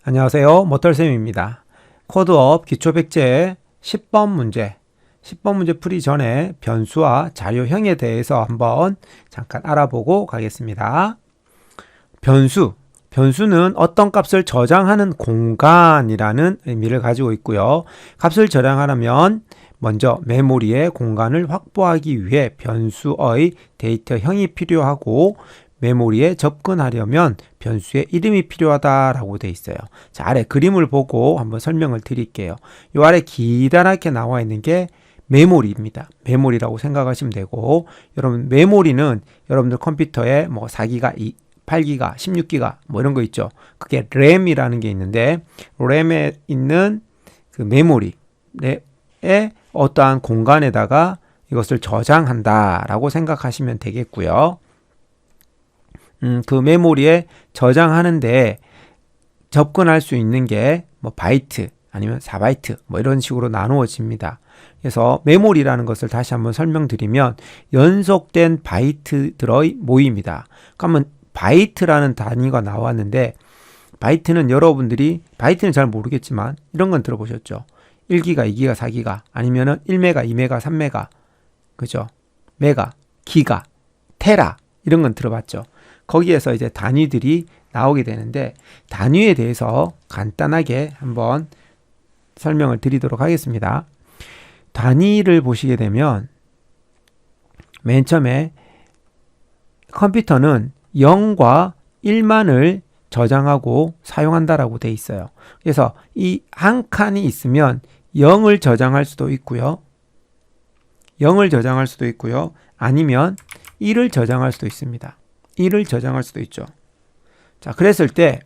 안녕하세요. 모털쌤입니다. 코드업 기초백제 10번 문제, 10번 문제 풀이 전에 변수와 자료형에 대해서 한번 잠깐 알아보고 가겠습니다. 변수는 어떤 값을 저장하는 공간이라는 의미를 가지고 있고요. 값을 저장하려면 먼저 메모리의 공간을 확보하기 위해 변수의 데이터형이 필요하고, 메모리에 접근하려면 변수의 이름이 필요하다라고 되어 있어요. 자, 아래 그림을 보고 한번 설명을 드릴게요. 이 아래 기다랗게 나와 있는 게 메모리입니다. 메모리라고 생각하시면 되고, 여러분 메모리는 여러분들 컴퓨터에 뭐 4기가, 8기가, 16기가 뭐 이런 거 있죠. 그게 램이라는 게 있는데, 램에 있는 그 메모리에 어떠한 공간에다가 이것을 저장한다라고 생각하시면 되겠고요. 그 메모리에 저장하는데 접근할 수 있는 게 뭐 바이트 아니면 4바이트 뭐 이런 식으로 나누어집니다. 그래서 메모리라는 것을 다시 한번 설명드리면 연속된 바이트들의 모임이다. 그러면 바이트라는 단위가 나왔는데, 바이트는 여러분들이 바이트는 잘 모르겠지만 이런 건 들어보셨죠? 1기가, 2기가, 4기가 아니면은 1메가, 2메가, 3메가, 그죠? 메가, 기가, 테라 이런 건 들어봤죠? 거기에서 이제 단위들이 나오게 되는데, 단위에 대해서 간단하게 한번 설명을 드리도록 하겠습니다. 단위를 보시게 되면 맨 처음에 컴퓨터는 0과 1만을 저장하고 사용한다라고 돼 있어요. 그래서 이 한 칸이 있으면 0을 저장할 수도 있고요. 0을 저장할 수도 있고요. 아니면 1을 저장할 수도 있습니다. 1을 저장할 수도 있죠. 자, 그랬을 때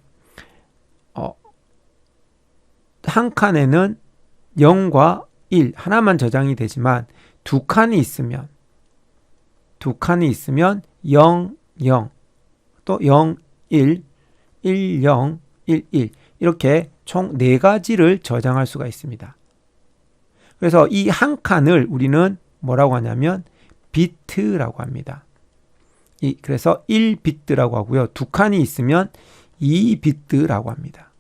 한 칸에는 0과 1 하나만 저장이 되지만 두 칸이 있으면 0, 0 또 0, 1, 1, 0, 1, 1 이렇게 총 4가지를 저장할 수가 있습니다. 그래서 이 한 칸을 우리는 뭐라고 하냐면 비트라고 합니다. 그래서 1비트라고 하고요. 두 칸이 있으면 2비트라고 합니다.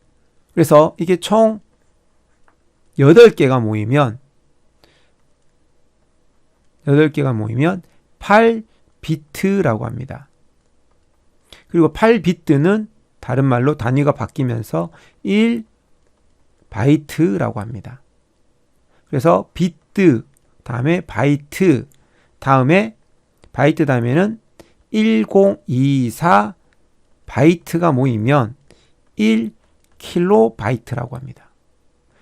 그래서 이게 총 8개가 모이면 8비트라고 합니다. 그리고 8비트는 다른 말로 단위가 바뀌면서 1바이트라고 합니다. 그래서 비트 다음에 바이트 다음에 바이트 다음에는 1024 바이트가 모이면 1킬로바이트라고 합니다.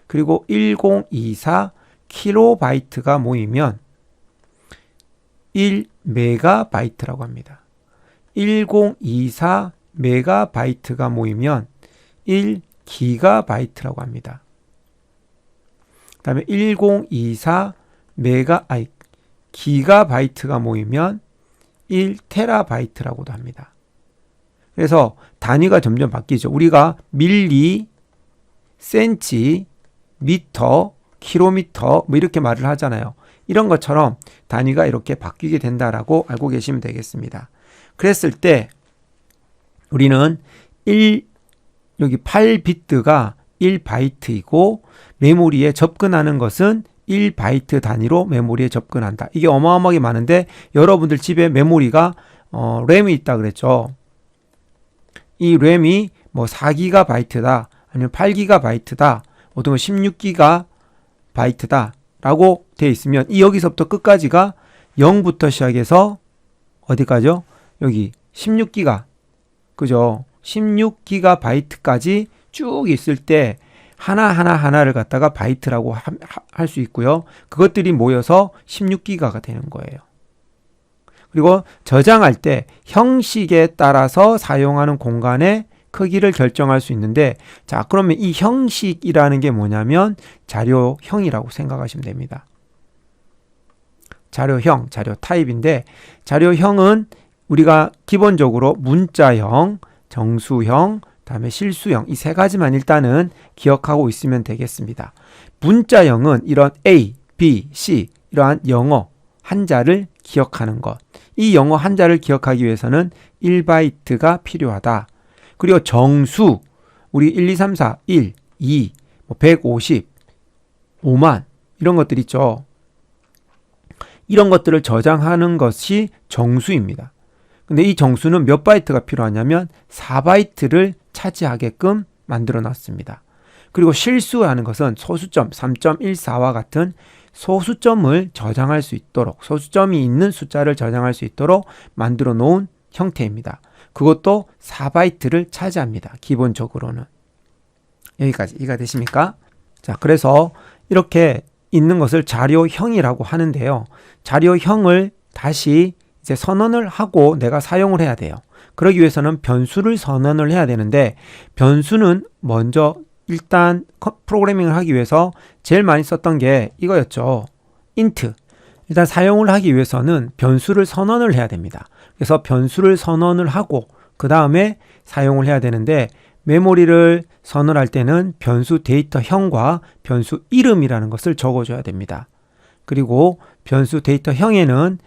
그리고 1024 킬로바이트가 모이면 1메가바이트라고 합니다. 1024 메가바이트가 모이면 1기가바이트라고 합니다. 그 다음에 1024 기가바이트가 모이면 1테라바이트라고도 합니다. 그래서 단위가 점점 바뀌죠. 우리가 밀리, 센치, 미터, 킬로미터 뭐 이렇게 말을 하잖아요. 이런 것처럼 단위가 이렇게 바뀌게 된다라고 알고 계시면 되겠습니다. 그랬을 때 우리는 여기 8비트가 1바이트이고 메모리에 접근하는 것은 1바이트 단위로 메모리에 접근한다. 이게 어마어마하게 많은데, 여러분들 집에 메모리가 램이 있다 그랬죠. 이 램이 뭐 4기가바이트다 아니면 8기가바이트다 어떤 건 16기가바이트다 라고 되어 있으면 이 여기서부터 끝까지가 0부터 시작해서 어디까지요? 여기 16기가, 그죠? 16기가바이트까지 쭉 있을 때 하나를 갖다가 바이트라고 할 수 있고요. 그것들이 모여서 16기가가 되는 거예요. 그리고 저장할 때 형식에 따라서 사용하는 공간의 크기를 결정할 수 있는데, 자, 그러면 이 형식이라는 게 뭐냐면 자료형이라고 생각하시면 됩니다. 자료 타입인데, 자료형은 우리가 기본적으로 문자형, 정수형, 다음에 실수형 이 3가지만 일단은 기억하고 있으면 되겠습니다. 문자형은 이런 A, B, C 이러한 영어 한자를 기억하는 것. 이 영어 한자를 기억하기 위해서는 1바이트가 필요하다. 그리고 정수, 우리 1, 2, 3, 4, 1, 2, 150, 5만 이런 것들 있죠. 이런 것들을 저장하는 것이 정수입니다. 근데 이 정수는 몇 바이트가 필요하냐면 4바이트를 차지하게끔 만들어 놨습니다. 그리고 실수하는 것은 소수점 3.14와 같은 소수점을 저장할 수 있도록, 소수점이 있는 숫자를 저장할 수 있도록 만들어 놓은 형태입니다. 그것도 4바이트를 차지합니다. 기본적으로는. 여기까지 이해가 되십니까? 자, 그래서 이렇게 있는 것을 자료형이라고 하는데요. 자료형을 다시 이제 선언을 하고 내가 사용을 해야 돼요. 그러기 위해서는 변수를 선언을 해야 되는데, 변수는 먼저 일단 프로그래밍을 하기 위해서 제일 많이 썼던 게 이거였죠. int. 일단 사용을 하기 위해서는 변수를 선언을 해야 됩니다. 그래서 변수를 선언을 하고 그 다음에 사용을 해야 되는데, 메모리를 선언할 때는 변수 데이터형과 변수 이름이라는 것을 적어줘야 됩니다. 그리고 변수 데이터형에는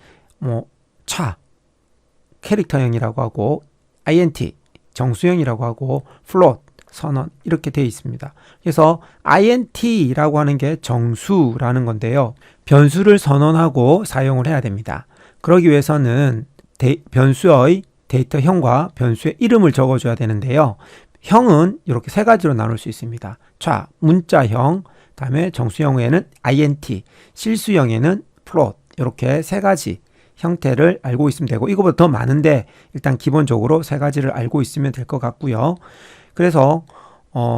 캐릭터형이라고 하고, int 정수형이라고 하고, float 선언 이렇게 되어 있습니다. 그래서 int라고 하는 게 정수라는 건데요. 변수를 선언하고 사용을 해야 됩니다. 그러기 위해서는 변수의 데이터형과 변수의 이름을 적어줘야 되는데요. 형은 이렇게 세 가지로 나눌 수 있습니다. 문자형, 다음에 정수형에는 int, 실수형에는 float 이렇게 세 가지 형태를 알고 있으면 되고, 이거보다 더 많은데 일단 기본적으로 세 가지를 알고 있으면 될 것 같고요. 그래서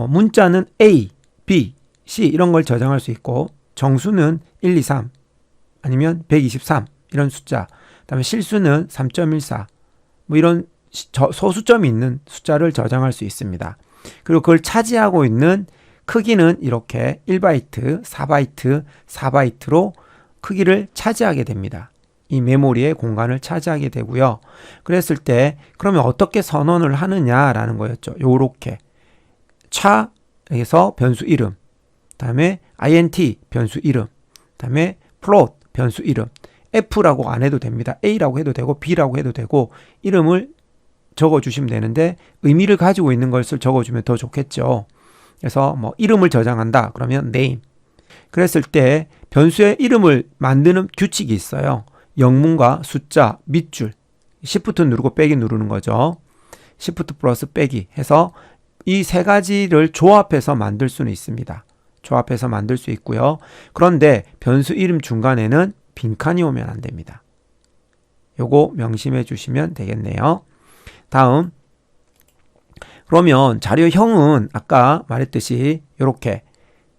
문자는 A, B, C 이런 걸 저장할 수 있고, 정수는 1, 2, 3 아니면 123 이런 숫자, 그다음에 실수는 3.14 이런 소수점이 있는 숫자를 저장할 수 있습니다. 그리고 그걸 차지하고 있는 크기는 이렇게 1바이트, 4바이트, 4바이트로 크기를 차지하게 됩니다. 이 메모리의 공간을 차지하게 되고요. 그랬을 때 그러면 어떻게 선언을 하느냐라는 거였죠. 요렇게 차에서 변수 이름, 다음에 int 변수 이름, 다음에 float 변수 이름, f라고 안 해도 됩니다. a라고 해도 되고 b라고 해도 되고 이름을 적어주시면 되는데, 의미를 가지고 있는 것을 적어주면 더 좋겠죠. 그래서 이름을 저장한다 그러면 name. 그랬을 때 변수의 이름을 만드는 규칙이 있어요. 영문과 숫자, 밑줄, Shift 누르고 빼기 누르는 거죠. Shift 플러스 빼기 해서 이 세 가지를 조합해서 만들 수는 있습니다. 조합해서 만들 수 있고요. 그런데 변수 이름 중간에는 빈칸이 오면 안 됩니다. 요거 명심해 주시면 되겠네요. 다음, 그러면 자료형은 아까 말했듯이 이렇게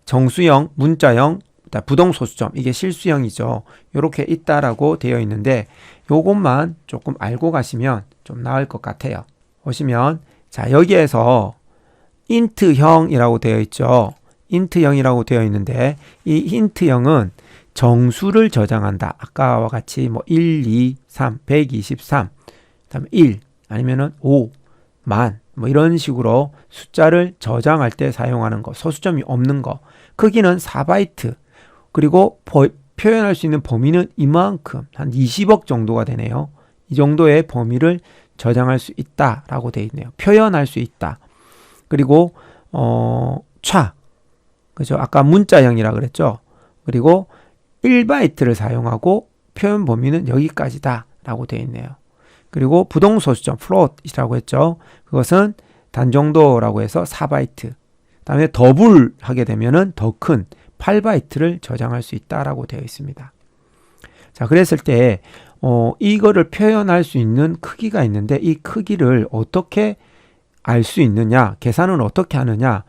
정수형, 문자형, 부동소수점, 이게 실수형이죠. 이렇게 있다라고 되어 있는데, 요것만 조금 알고 가시면 좀 나을 것 같아요. 보시면 자, 여기에서 int형이라고 되어 있죠. int형이라고 되어 있는데, 이 int형은 정수를 저장한다. 아까와 같이 1, 2, 3, 123, 그다음에 1 아니면은 5, 만 이런 식으로 숫자를 저장할 때 사용하는 거, 소수점이 없는 거. 크기는 4바이트. 그리고 표현할 수 있는 범위는 이만큼, 한 20억 정도가 되네요. 이 정도의 범위를 저장할 수 있다라고 되어 있네요. 표현할 수 있다. 그리고 그죠? 아까 문자형이라 그랬죠. 그리고 1바이트를 사용하고 표현 범위는 여기까지다라고 되어 있네요. 그리고 부동소수점 float이라고 했죠. 그것은 단정도라고 해서 4바이트. 다음에 더블 하게 되면은 더 큰 8바이트를 저장할 수 있다라고 되어 있습니다. 자, 그랬을 때 이거를 표현할 수 있는 크기가 있는데, 이 크기를 어떻게 알 수 있느냐, 계산은 어떻게 하느냐,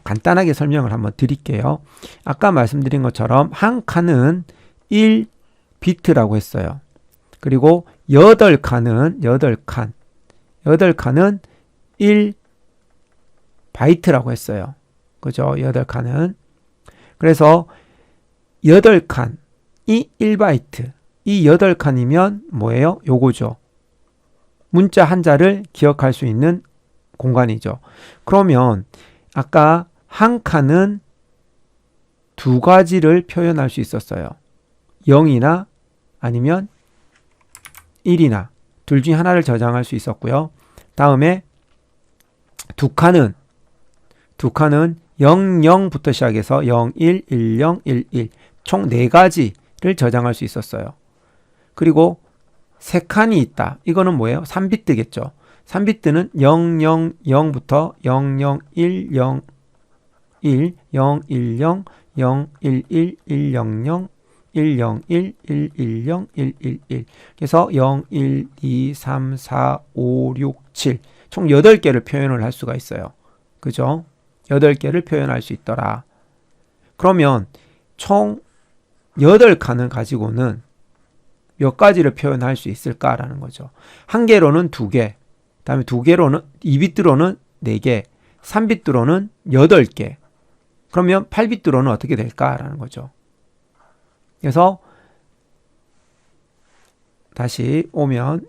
간단하게 설명을 한번 드릴게요. 아까 말씀드린 것처럼 한 칸은 1비트라고 했어요. 그리고 8칸은 1바이트라고 했어요. 그죠? 8칸은. 그래서 8칸이 1바이트. 이 8칸이면 뭐예요? 요거죠. 문자 한자를 기억할 수 있는 공간이죠. 그러면 아까 한 칸은 두 가지를 표현할 수 있었어요. 0이나 아니면 1이나 둘 중에 하나를 저장할 수 있었고요. 다음에 두 칸은 두 칸은 00부터 시작해서 01, 10, 11 총 4가지를 저장할 수 있었어요. 그리고 3칸이 있다. 이거는 뭐예요? 3비트겠죠. 3비트는 000부터 001, 01, 010, 011, 100, 101, 110, 111 그래서 0, 1, 2, 3, 4, 5, 6, 7 총 8개를 표현을 할 수가 있어요. 그죠? 8개를 표현할 수 있더라. 그러면 총 8칸을 가지고는 몇 가지를 표현할 수 있을까라는 거죠. 한 개로는 2개, 다음에 2개로는 2비트로는 4개, 3비트로는 8개. 그러면 8비트로는 어떻게 될까라는 거죠. 그래서 다시 오면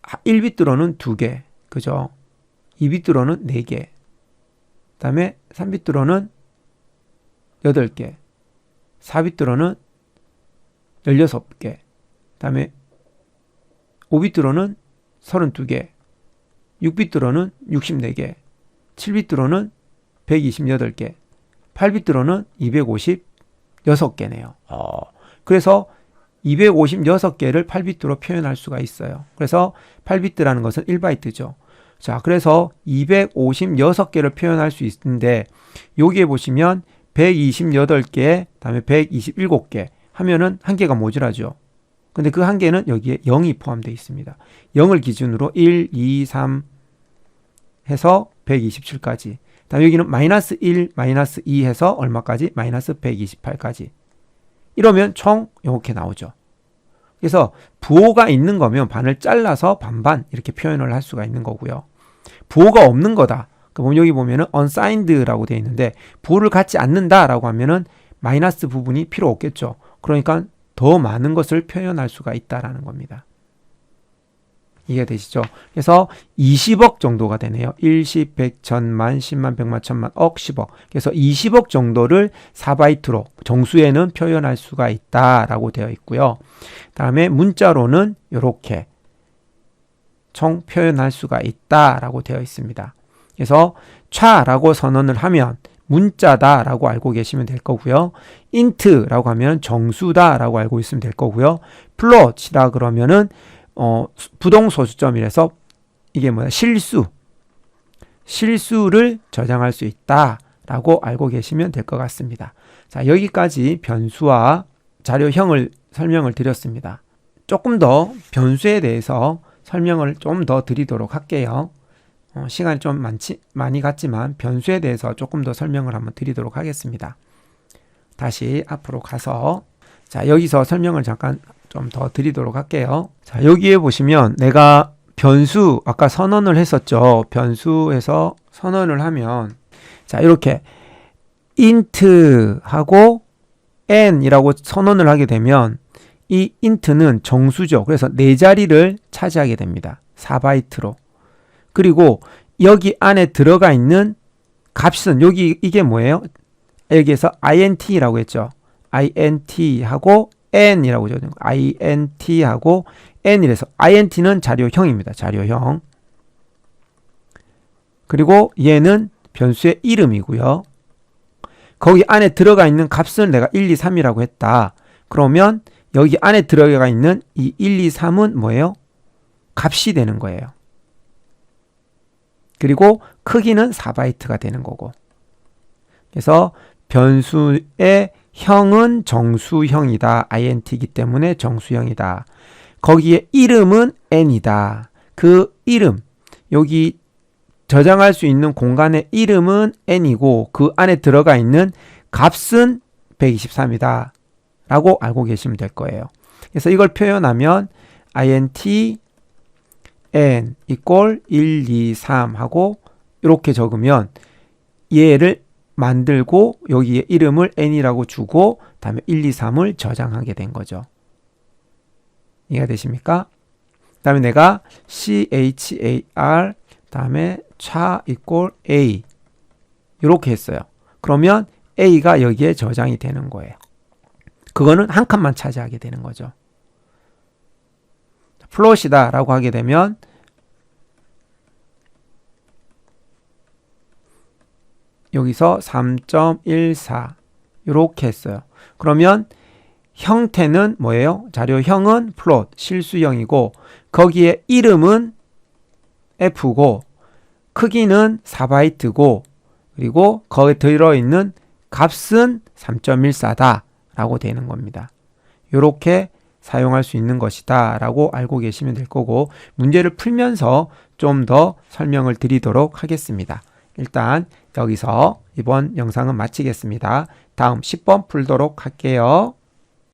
1비트로는 2개, 그죠? 2비트로는 4개, 그 다음에 3비트로는 8개, 4비트로는 16개, 그 다음에 5비트로는 32개, 6비트로는 64개, 7비트로는 128개, 8비트로는 256개네요. 그래서 256개를 8비트로 표현할 수가 있어요. 그래서 8비트라는 것은 1바이트죠. 자, 그래서 256개를 표현할 수 있는데 여기에 보시면 128개, 다음에 127개 하면은 한 개가 모자라죠. 근데 그 한 개는 여기에 0이 포함되어 있습니다. 0을 기준으로 1, 2, 3 해서 127까지. 다음에 여기는 마이너스 1, 마이너스 2 해서 얼마까지? 마이너스 128까지. 이러면 총 이렇게 나오죠. 그래서 부호가 있는 거면 반을 잘라서 반반 이렇게 표현을 할 수가 있는 거고요. 부호가 없는 거다. 그럼 여기 보면은 unsigned라고 되어 있는데 부호를 갖지 않는다라고 하면은 마이너스 부분이 필요 없겠죠. 그러니까 더 많은 것을 표현할 수가 있다라는 겁니다. 이해되시죠? 그래서 20억 정도가 되네요. 1, 10, 100, 1000만, 10만, 100만, 1000만, 억, 10억. 그래서 20억 정도를 4바이트로 정수에는 표현할 수가 있다라고 되어 있고요. 다음에 문자로는 이렇게 총 표현할 수가 있다라고 되어 있습니다. 그래서 차라고 선언을 하면 문자다라고 알고 계시면 될 거고요. int라고 하면 정수다라고 알고 있으면 될 거고요. float이라 그러면은 부동소수점이라서 이게 뭐야? 실수를 저장할 수 있다라고 알고 계시면 될 것 같습니다. 자, 여기까지 변수와 자료형을 설명을 드렸습니다. 조금 더 변수에 대해서 설명을 좀 더 드리도록 할게요. 시간이 좀 많이 갔지만 변수에 대해서 조금 더 설명을 한번 드리도록 하겠습니다. 다시 앞으로 가서 자, 여기서 설명을 잠깐 좀 더 드리도록 할게요. 자, 여기에 보시면 내가 변수 아까 선언을 했었죠. 변수에서 선언을 하면 자, 이렇게 int 하고 n이라고 선언을 하게 되면 이 int는 정수죠. 그래서 4자리를 차지하게 됩니다. 4바이트로. 그리고 여기 안에 들어가 있는 값은 여기 이게 뭐예요? 여기에서 int라고 했죠. int 하고 n이라고 적는 거. int 하고 n이래서 int는 자료형입니다. 자료형. 그리고 얘는 변수의 이름이고요. 거기 안에 들어가 있는 값은 내가 1, 2, 3이라고 했다. 그러면 여기 안에 들어가 있는 이 1, 2, 3은 뭐예요? 값이 되는 거예요. 그리고 크기는 4바이트가 되는 거고. 그래서 변수의 형은 정수형이다. int이기 때문에 정수형이다. 거기에 이름은 n이다. 그 이름, 여기 저장할 수 있는 공간의 이름은 n이고 그 안에 들어가 있는 값은 123이다. 라고 알고 계시면 될 거예요. 그래서 이걸 표현하면 int n equal 1, 2, 3 하고 이렇게 적으면 얘를 만들고 여기에 이름을 n이라고 주고 다음에 1, 2, 3을 저장하게 된 거죠. 이해가 되십니까? 다음에 내가 char 다음에 차 equal a 이렇게 했어요. 그러면 a가 여기에 저장이 되는 거예요. 그거는 한 칸만 차지하게 되는 거죠. 플롯이다 라고 하게 되면 여기서 3.14 이렇게 했어요. 그러면 형태는 뭐예요? 자료형은 플롯, 실수형이고 거기에 이름은 F고 크기는 4바이트고 그리고 거기에 들어있는 값은 3.14다 라고 되는 겁니다. 이렇게 사용할 수 있는 것이다 라고 알고 계시면 될 거고 문제를 풀면서 좀 더 설명을 드리도록 하겠습니다. 일단 여기서 이번 영상은 마치겠습니다. 다음 10번 풀도록 할게요.